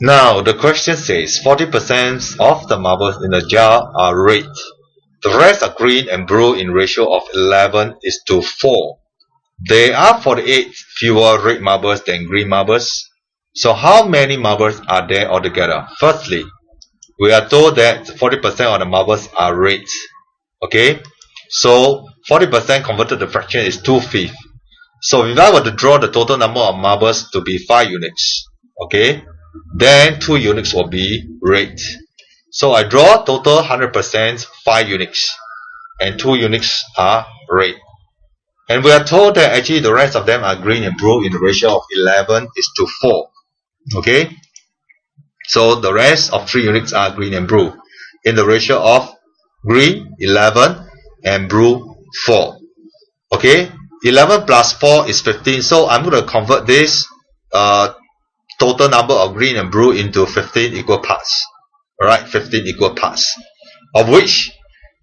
Now the question says 40% of the marbles in the jar are red. The rest are green and blue in ratio of 11:4. There are 48 fewer red marbles than green marbles. So how many marbles are there altogether? Firstly, we are told that 40% of the marbles are red. Okay, so 40% converted to fraction is 2/5. So if I were to draw the total number of marbles to be 5 units, okay, then 2 units will be red. So I draw total 100% 5 units, and 2 units are red. And we are told that actually the rest of them are green and blue in the ratio of 11:4. Okay, so the rest of 3 units are green and blue in the ratio of green 11 and blue 4. Okay, 11 plus 4 is 15. So I'm going to convert this total number of green and blue into 15 equal parts. Alright, 15 equal parts, of which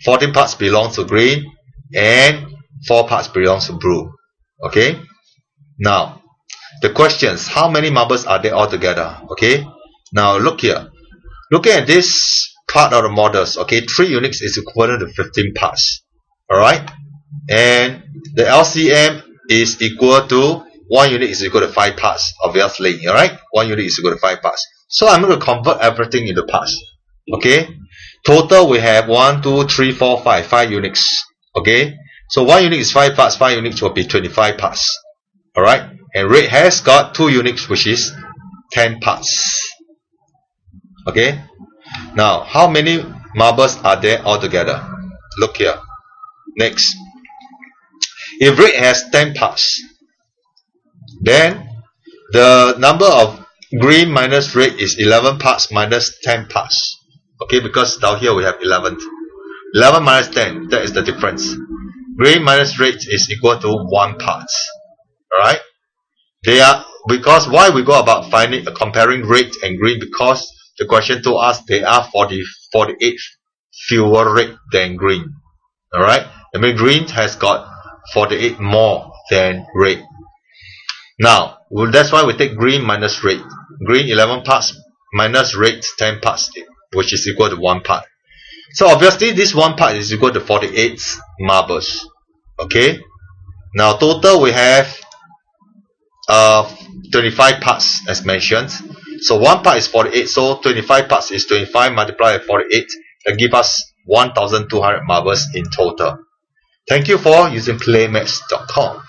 14 parts belongs to green and 4 parts belongs to blue. Okay, now the questions, how many marbles are there altogether? Okay, now look here, looking at this part of the models, okay, 3 units is equivalent to 15 parts. Alright, and the LCM is equal to 1 unit is equal to 5 parts, obviously. Alright, 1 unit is equal to 5 parts. So I'm going to convert everything into parts. Okay, total we have 1, 2, 3, 4, 5, 5 units. Okay, so 1 unit is 5 parts, 5 units will be 25 parts. Alright, and red has got 2 units, which is 10 parts. Okay, now how many marbles are there altogether? Look here. Next, if red has 10 parts, then the number of green minus red is 11 parts minus 10 parts. Okay, because down here we have 11. 11 minus 10, that is the difference. Green minus red is equal to 1 part. Alright, they are, because why we go about comparing red and green, because the question told us there are 48 fewer red than green. Alright, I mean green has got 48 more than red. Now, that's why we take green minus red. Green 11 parts minus red 10 parts, which is equal to 1 part. So obviously this 1 part is equal to 48 marbles. Okay, now total we have 25 parts as mentioned. So 1 part is 48, so 25 parts is 25 multiplied by 48, that gives us 1,200 marbles in total. Thank you for using Playmaths.com.